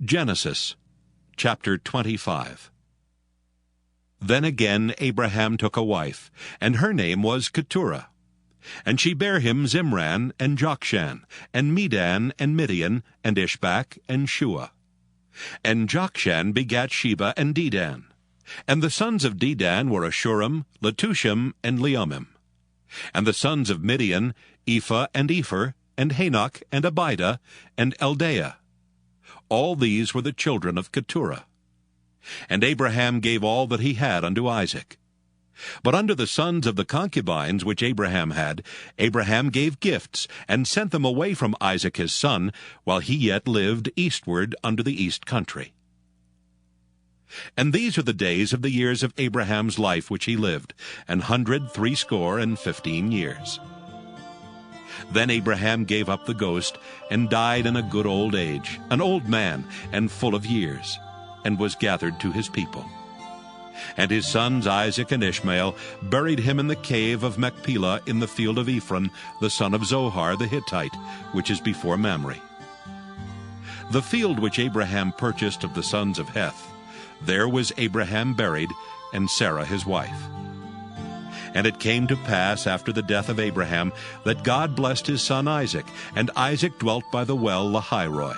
Genesis chapter 25. Then again Abraham took a wife, and her name was Keturah. And she bare him Zimran, and Jokshan, and Medan, and Midian, and Ishbak, and Shua. And Jokshan begat Sheba and Dedan. And the sons of Dedan were Ashurim, Letushim, and Leumim. And the sons of Midian, Ephah, and Epher, and Hanok, and Abidah, and Eldaah. All these were the children of Keturah. And Abraham gave all that he had unto Isaac. But unto the sons of the concubines which Abraham had, Abraham gave gifts, and sent them away from Isaac his son, while he yet lived eastward unto the east country. And these are the days of the years of Abraham's life which he lived, 160 years. Then Abraham gave up the ghost, and died in a good old age, an old man, and full of years, and was gathered to his people. And his sons Isaac and Ishmael buried him in the cave of Machpelah in the field of Ephron, the son of Zohar the Hittite, which is before Mamre. The field which Abraham purchased of the sons of Heth, there was Abraham buried, and Sarah his wife. And it came to pass after the death of Abraham that God blessed his son Isaac, and Isaac dwelt by the well Lahairoi.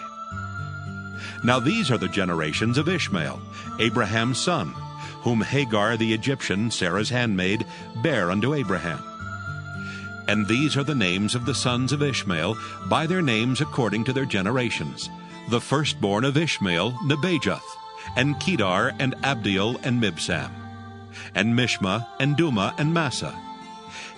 Now these are the generations of Ishmael, Abraham's son, whom Hagar the Egyptian, Sarah's handmaid, bare unto Abraham. And these are the names of the sons of Ishmael, by their names according to their generations. The firstborn of Ishmael, Nebajoth, and Kedar, and Abdiel, and Mibsam, and Mishma, and Duma, and Massa,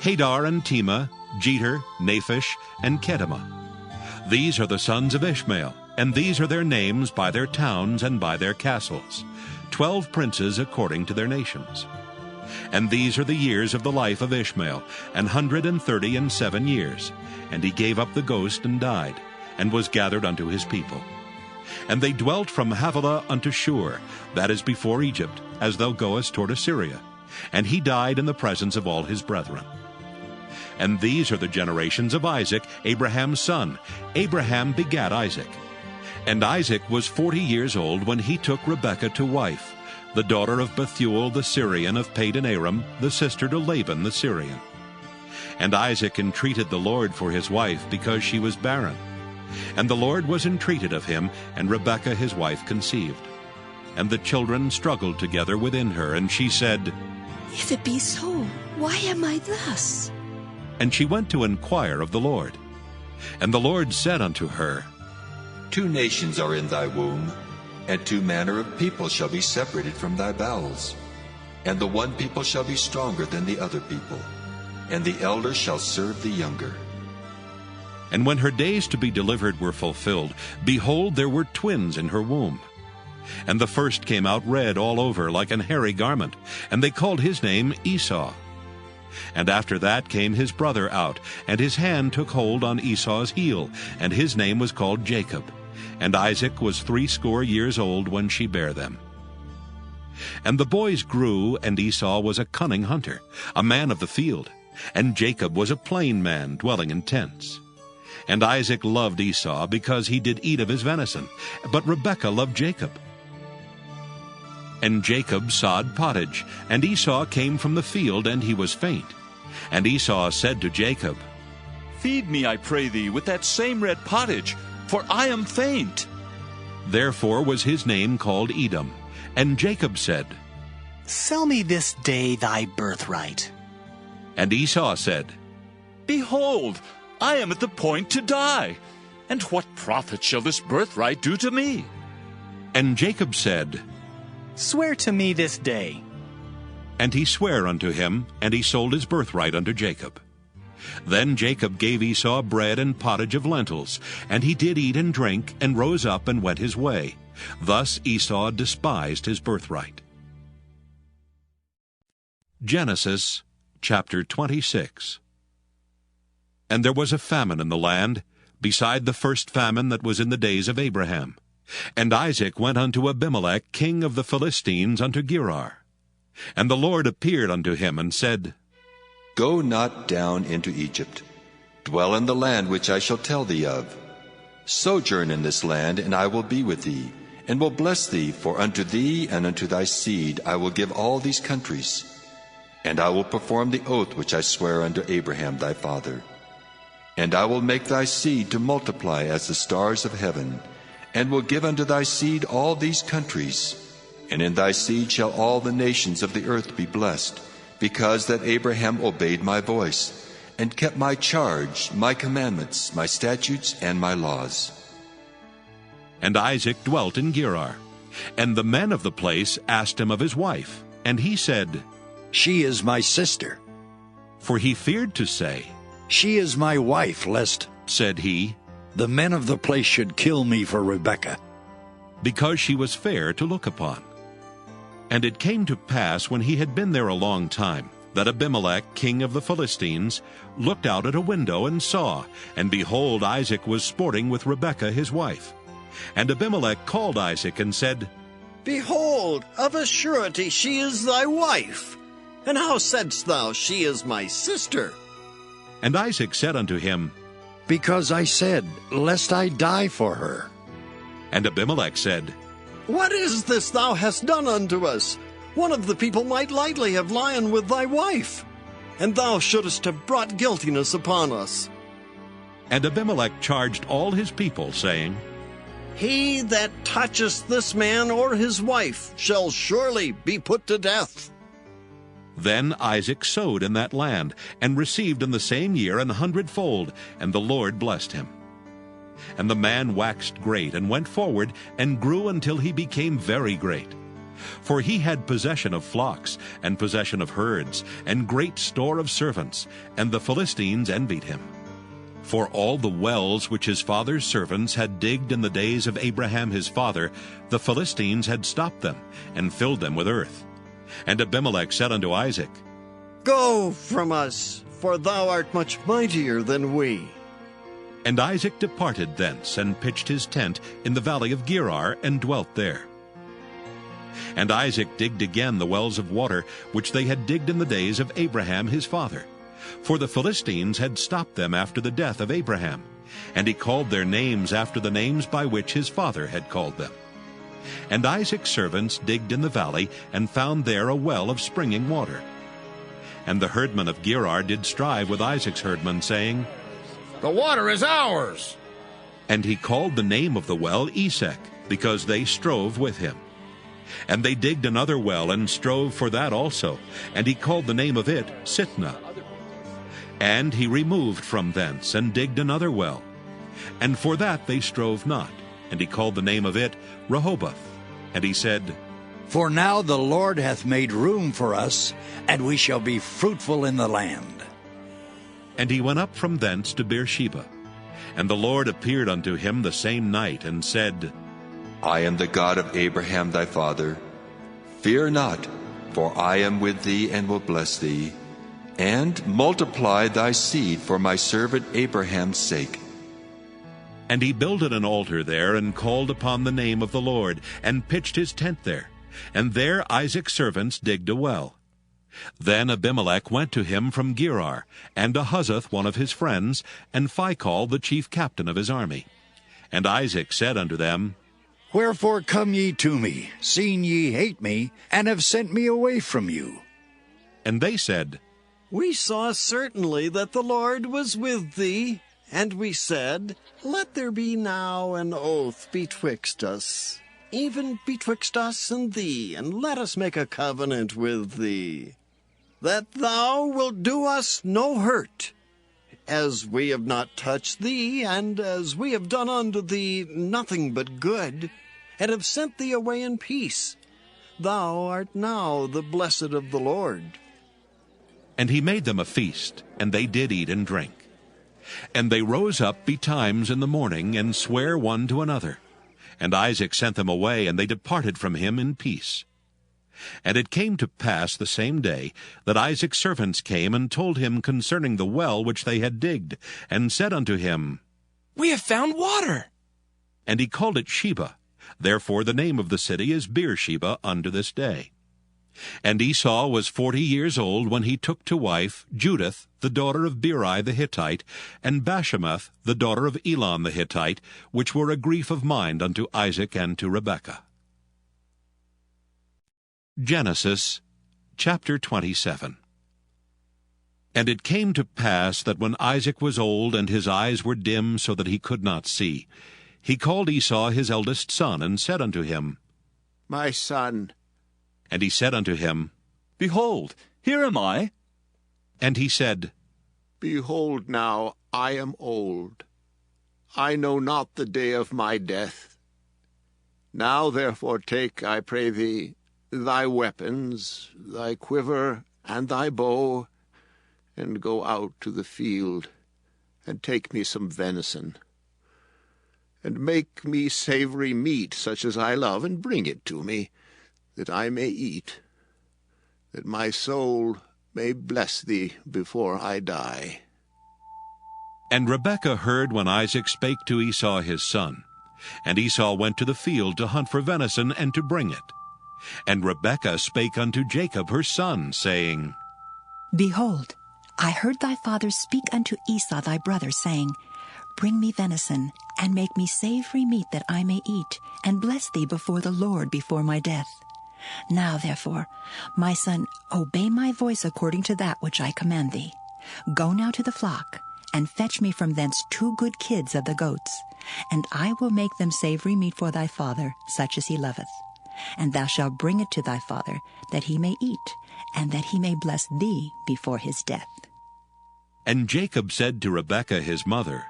Hadar, and Tema, Jeter, Naphish, and Kedemah. These are the sons of Ishmael, and these are their names by their towns and by their castles, 12 princes according to their nations. And these are the years of the life of Ishmael, 137 years. And he gave up the ghost and died, and was gathered unto his people. And they dwelt from Havilah unto Shur, that is before Egypt, as thou goest toward Assyria. And he died in the presence of all his brethren. And these are the generations of Isaac, Abraham's son. Abraham begat Isaac. And Isaac was 40 years old when he took Rebekah to wife, the daughter of Bethuel the Syrian of Padan Aram, the sister to Laban the Syrian. And Isaac entreated the Lord for his wife, because she was barren. And the Lord was entreated of him, and Rebekah his wife conceived. And the children struggled together within her, and she said, If it be so, why am I thus? And she went to inquire of the Lord. And the Lord said unto her, 2 nations are in thy womb, and 2 manner of people shall be separated from thy bowels. And the one people shall be stronger than the other people, and the elder shall serve the younger. And when her days to be delivered were fulfilled, behold, there were twins in her womb. And the first came out red all over, like an hairy garment, and they called his name Esau. And after that came his brother out, and his hand took hold on Esau's heel, and his name was called Jacob. And Isaac was 80 years old when she bare them. And the boys grew, and Esau was a cunning hunter, a man of the field, and Jacob was a plain man, dwelling in tents. And Isaac loved Esau, because he did eat of his venison, but Rebekah loved Jacob. And Jacob sod pottage, and Esau came from the field, and he was faint. And Esau said to Jacob, Feed me, I pray thee, with that same red pottage, for I am faint. Therefore was his name called Edom. And Jacob said, Sell me this day thy birthright. And Esau said, Behold, I am at the point to die, and what profit shall this birthright do to me? And Jacob said, Swear to me this day. And he sware unto him, and he sold his birthright unto Jacob. Then Jacob gave Esau bread and pottage of lentils, and he did eat and drink, and rose up and went his way. Thus Esau despised his birthright. Genesis chapter 26. And there was a famine in the land, beside the first famine that was in the days of Abraham. And Isaac went unto Abimelech king of the Philistines unto Gerar. And the Lord appeared unto him, and said, Go not down into Egypt. Dwell in the land which I shall tell thee of. Sojourn in this land, and I will be with thee, and will bless thee, for unto thee and unto thy seed I will give all these countries. And I will perform the oath which I sware unto Abraham thy father. And I will make thy seed to multiply as the stars of heaven, and will give unto thy seed all these countries. And in thy seed shall all the nations of the earth be blessed, because that Abraham obeyed my voice, and kept my charge, my commandments, my statutes, and my laws. And Isaac dwelt in Gerar. And the men of the place asked him of his wife. And he said, She is my sister. For he feared to say, She is my wife, lest, said he, the men of the place should kill me for Rebekah. because she was fair to look upon. And it came to pass, when he had been there a long time, that Abimelech, king of the Philistines, looked out at a window and saw, and behold, Isaac was sporting with Rebekah his wife. And Abimelech called Isaac and said, Behold, of a surety she is thy wife. And how saidst thou, She is my sister? And Isaac said unto him, Because I said, lest I die for her. And Abimelech said, What is this thou hast done unto us? One of the people might lightly have lion with thy wife, and thou shouldest have brought guiltiness upon us. And Abimelech charged all his people, saying, He that toucheth this man or his wife shall surely be put to death. Then Isaac sowed in that land, and received in the same year 100-fold, and the Lord blessed him. And the man waxed great, and went forward, and grew until he became very great. For he had possession of flocks, and possession of herds, and great store of servants, and the Philistines envied him. For all the wells which his father's servants had digged in the days of Abraham his father, the Philistines had stopped them, and filled them with earth. And Abimelech said unto Isaac, Go from us, for thou art much mightier than we. And Isaac departed thence, and pitched his tent in the valley of Gerar, and dwelt there. And Isaac digged again the wells of water, which they had digged in the days of Abraham his father. For the Philistines had stopped them after the death of Abraham. And he called their names after the names by which his father had called them. And Isaac's servants digged in the valley, and found there a well of springing water. And the herdmen of Gerar did strive with Isaac's herdmen, saying, The water is ours. And he called the name of the well Esek, because they strove with him. And they digged another well, and strove for that also, and he called the name of it Sitnah. And he removed from thence, and digged another well. And for that they strove not, and he called the name of it Rehoboth. And he said, For now the Lord hath made room for us, and we shall be fruitful in the land. And he went up from thence to Beersheba. And the Lord appeared unto him the same night, and said, I am the God of Abraham thy father. Fear not, for I am with thee and will bless thee, and multiply thy seed for my servant Abraham's sake. And he builded an altar there, and called upon the name of the Lord, and pitched his tent there. And there Isaac's servants digged a well. Then Abimelech went to him from Gerar, and Ahuzath one of his friends, and Phicol the chief captain of his army. And Isaac said unto them, Wherefore come ye to me, seeing ye hate me, and have sent me away from you? And they said, We saw certainly that the Lord was with thee, and we said, Let there be now an oath betwixt us, even betwixt us and thee, and let us make a covenant with thee, that thou wilt do us no hurt, as we have not touched thee, and as we have done unto thee nothing but good, and have sent thee away in peace. Thou art now the blessed of the Lord. And he made them a feast, and they did eat and drink. And they rose up betimes in the morning, and sware one to another. And Isaac sent them away, and they departed from him in peace. And it came to pass the same day that Isaac's servants came and told him concerning the well which they had digged, and said unto him, We have found water. And he called it Sheba. Therefore the name of the city is Beersheba unto this day. And Esau was 40 years old when he took to wife Judith, the daughter of Beri the Hittite, and Bashemath, the daughter of Elon the Hittite, which were a grief of mind unto Isaac and to Rebekah. Genesis chapter 27. And it came to pass that when Isaac was old, and his eyes were dim, so that he could not see, he called Esau his eldest son, and said unto him, My son. And he said unto him, Behold, here am I. And he said, Behold now, I am old. I know not the day of my death. Now therefore take, I pray thee, thy weapons, thy quiver, and thy bow, and go out to the field, and take me some venison, and make me savory meat, such as I love, and bring it to me, that I may eat, that my soul may bless thee before I die. And Rebekah heard when Isaac spake to Esau his son. And Esau went to the field to hunt for venison, and to bring it. And Rebekah spake unto Jacob her son, saying, Behold, I heard thy father speak unto Esau thy brother, saying, Bring me venison, and make me savory meat, that I may eat, and bless thee before the Lord before my death. Now therefore, my son, obey my voice according to that which I command thee. Go now to the flock, and fetch me from thence 2 good kids of the goats, and I will make them savory meat for thy father, such as he loveth. And thou shalt bring it to thy father, that he may eat, and that he may bless thee before his death. And Jacob said to Rebekah his mother,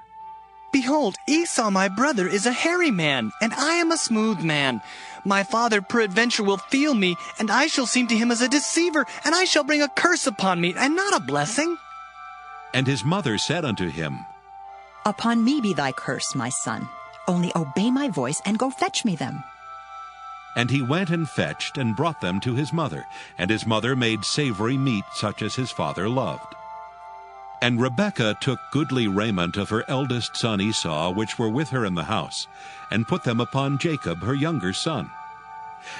Behold, Esau my brother is a hairy man, and I am a smooth man. My father peradventure will feel me, and I shall seem to him as a deceiver, and I shall bring a curse upon me, and not a blessing. And his mother said unto him, Upon me be thy curse, my son. Only obey my voice, and go fetch me them. And he went and fetched, and brought them to his mother. And his mother made savory meat, such as his father loved. And Rebekah took goodly raiment of her eldest son Esau, which were with her in the house, and put them upon Jacob her younger son.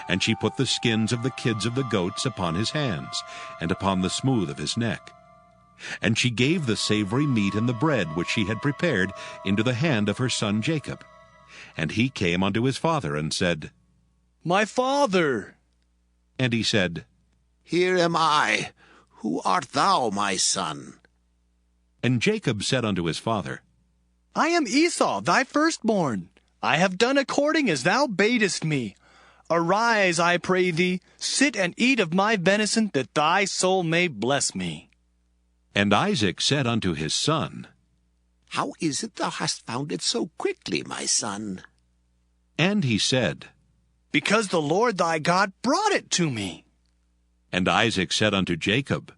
And she put the skins of the kids of the goats upon his hands, and upon the smooth of his neck. And she gave the savory meat and the bread which she had prepared into the hand of her son Jacob. And he came unto his father, and said, My father. And he said, Here am I. Who art thou, my son? And Jacob said unto his father, I am Esau, thy firstborn. I have done according as thou badest me. Arise, I pray thee, sit and eat of my venison, that thy soul may bless me. And Isaac said unto his son, How is it thou hast found it so quickly, my son? And he said, Because the Lord thy God brought it to me. And Isaac said unto Jacob,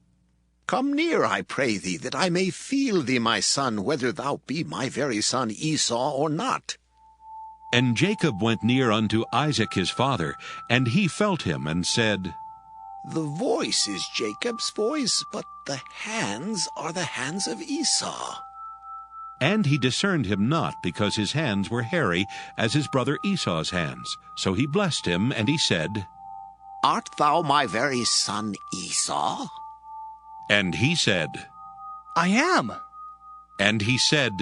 Come near, I pray thee, that I may feel thee, my son, whether thou be my very son Esau or not. And Jacob went near unto Isaac his father, and he felt him, and said, The voice is Jacob's voice, but the hands are the hands of Esau. And he discerned him not, because his hands were hairy, as his brother Esau's hands. So he blessed him, and he said, Art thou my very son Esau? And he said, I am. And he said,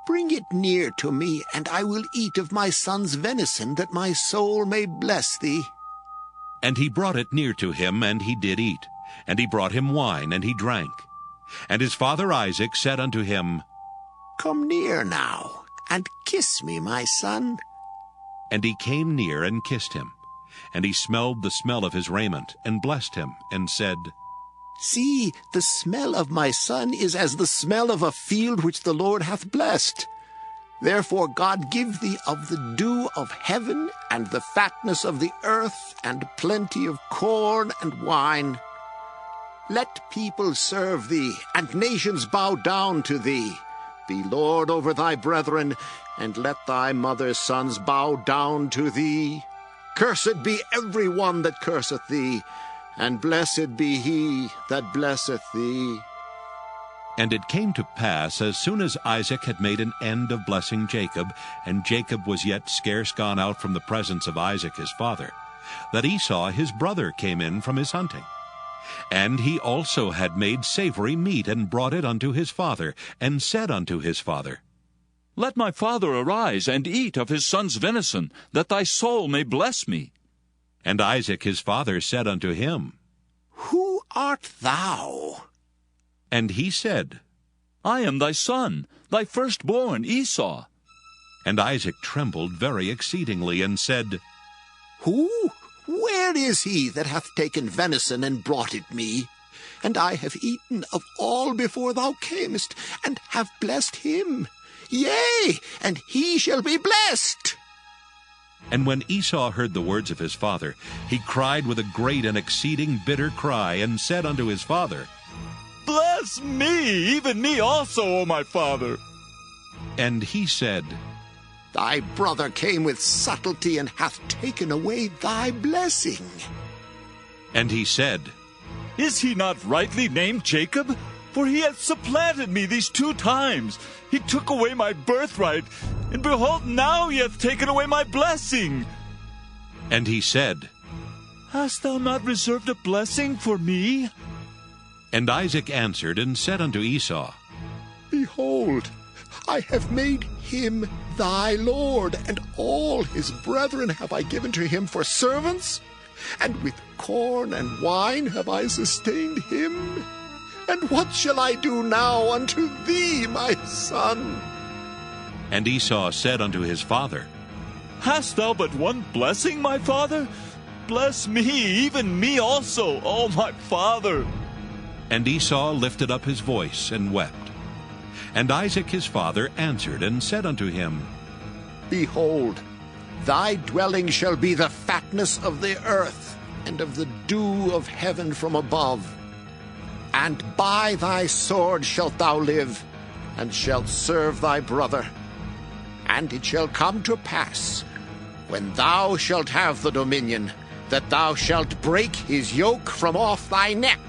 Bring it near to me, and I will eat of my son's venison, that my soul may bless thee. And he brought it near to him, and he did eat. And he brought him wine, and he drank. And his father Isaac said unto him, Come near now, and kiss me, my son. And he came near and kissed him. And he smelled the smell of his raiment, and blessed him, and said, See, the smell of my son is as the smell of a field which the Lord hath blessed. Therefore God give thee of the dew of heaven, and the fatness of the earth, and plenty of corn and wine. Let people serve thee, and nations bow down to thee. Be Lord over thy brethren, and let thy mother's sons bow down to thee. Cursed be every one that curseth thee, and blessed be he that blesseth thee. And it came to pass, as soon as Isaac had made an end of blessing Jacob, and Jacob was yet scarce gone out from the presence of Isaac his father, that Esau his brother came in from his hunting. And he also had made savory meat, and brought it unto his father, and said unto his father, Let my father arise, and eat of his son's venison, that thy soul may bless me. And Isaac his father said unto him, Who art thou? And he said, I am thy son, thy firstborn Esau. And Isaac trembled very exceedingly, and said, Who? Where is he that hath taken venison and brought it me? And I have eaten of all before thou camest, and have blessed him. Yea, and he shall be blessed. And when Esau heard the words of his father, he cried with a great and exceeding bitter cry, and said unto his father, Bless me, even me also, O my father. And he said, Thy brother came with subtlety, and hath taken away thy blessing. And he said, Is he not rightly named Jacob? For he hath supplanted me these 2 times. He took away my birthright, and behold, now he hath taken away my blessing. And he said, Hast thou not reserved a blessing for me? And Isaac answered and said unto Esau, Behold, I have made him thy lord, and all his brethren have I given to him for servants, and with corn and wine have I sustained him. And what shall I do now unto thee, my son? And Esau said unto his father, Hast thou but one blessing, my father? Bless me, even me also, O my father. And Esau lifted up his voice and wept. And Isaac his father answered and said unto him, Behold, thy dwelling shall be the fatness of the earth, and of the dew of heaven from above. And by thy sword shalt thou live, and shalt serve thy brother. And it shall come to pass, when thou shalt have the dominion, that thou shalt break his yoke from off thy neck.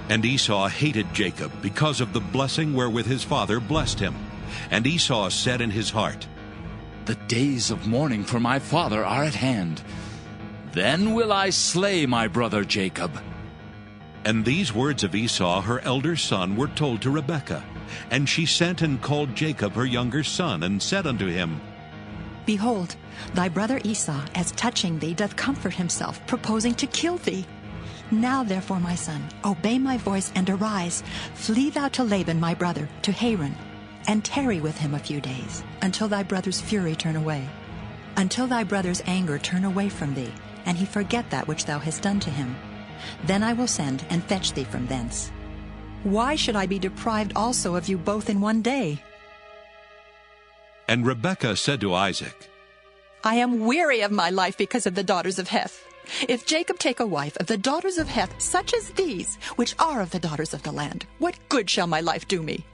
And Esau hated Jacob because of the blessing wherewith his father blessed him. And Esau said in his heart, The days of mourning for my father are at hand. Then will I slay my brother Jacob. And these words of Esau her elder son were told to Rebekah. And she sent and called Jacob her younger son, and said unto him, Behold, thy brother Esau, as touching thee, doth comfort himself, proposing to kill thee. Now therefore, my son, obey my voice, and arise. Flee thou to Laban my brother, to Haran, and tarry with him a few days, until thy brother's fury turn away, until thy brother's anger turn away from thee, and he forget that which thou hast done to him. Then I will send and fetch thee from thence. Why should I be deprived also of you both in one day? And Rebekah said to Isaac, I am weary of my life because of the daughters of Heth. If Jacob take a wife of the daughters of Heth, such as these, which are of the daughters of the land, what good shall my life do me?